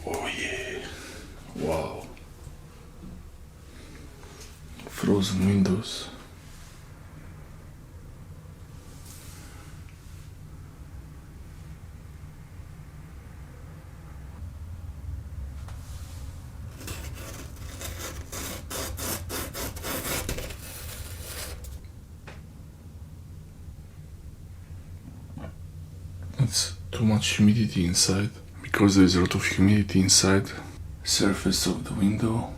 Oh yeah, wow. Frozen windows. It's too much humidity inside. Because there is a lot of humidity inside surface of the window,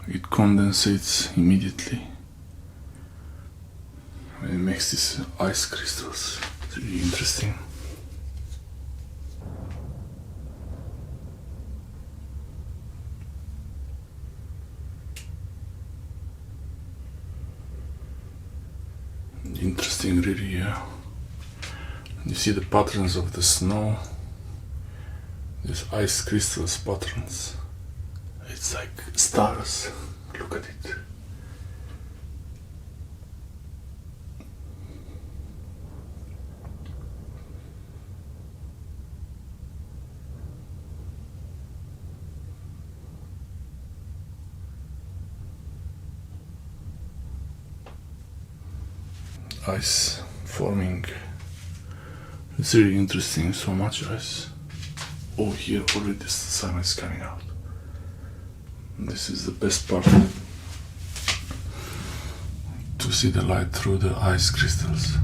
it condensates immediately and it makes these ice crystals. It's really interesting. Interesting, really, yeah. You see the patterns of the snow, these ice crystals patterns. It's like stars. Look at it. Ice forming. It's really interesting, so much ice. Oh, here already the sun is coming out. This is the best part, to see the light through the ice crystals.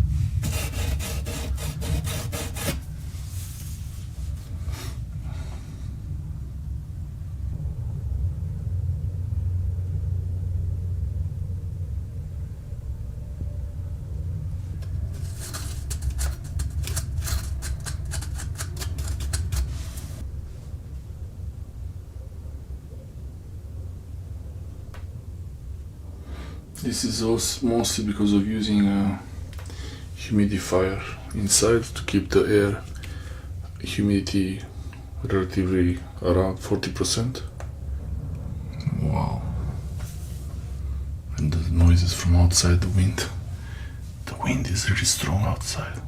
This is also mostly because of using a humidifier inside to keep the air humidity relatively around 40%. Wow. And the noises from outside, the wind. The wind is really strong outside.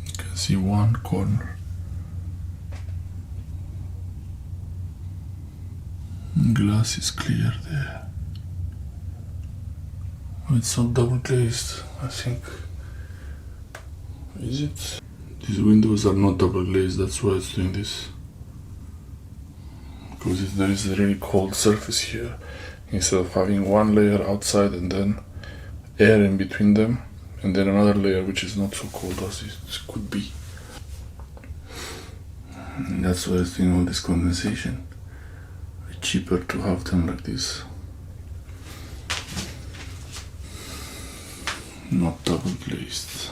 You can see one corner. Glass is clear there. It's not double glazed, I think. Is it? These windows are not double glazed, that's why it's doing this. Because there is a really cold surface here. Instead of having one layer outside and then air in between them, and then another layer which is not so cold as it could be. And that's why it's doing all this condensation. Cheaper to have them like this, not double glazed.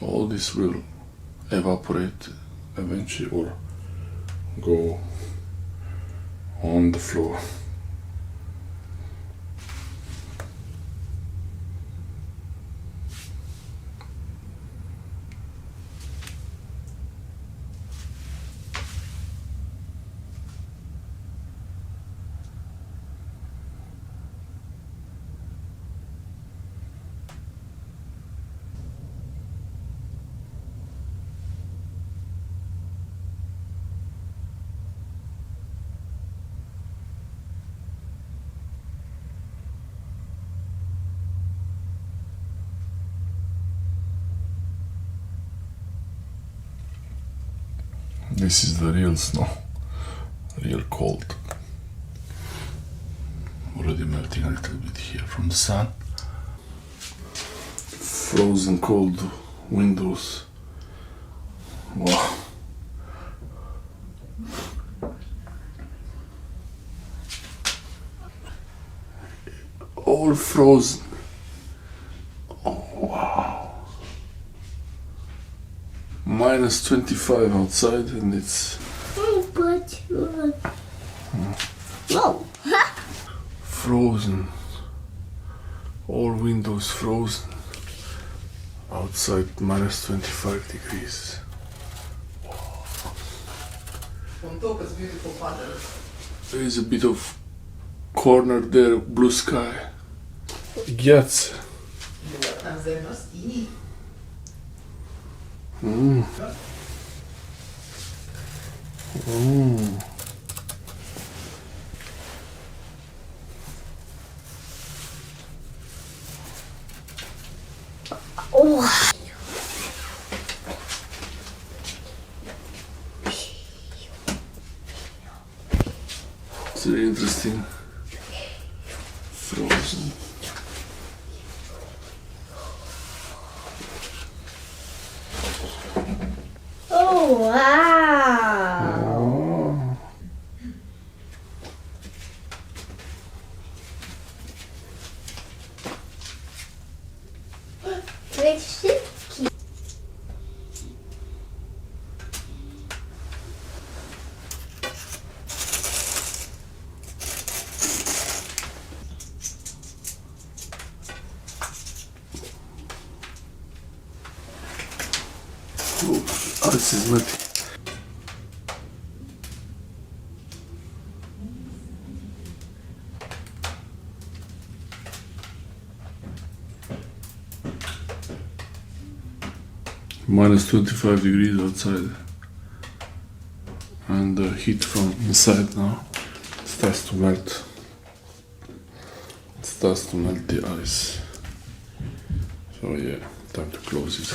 All this will evaporate eventually or go on the floor. This is the real snow, real cold. Already melting a little bit here from the sun. Frozen cold windows. Wow. All frozen. Oh wow. Minus 25 outside and it's... Whoa. Frozen. All windows frozen. Outside minus 25 degrees. On top is beautiful patterns. There is a bit of corner there, blue sky. gheață. Tam zernos i. Oh. It's very interesting. Frozen. Oh, wow. Oh. Let's see. This is nothing. Minus 25 degrees outside, and the heat from inside now starts to melt. It starts to melt the ice. So yeah, time to close it.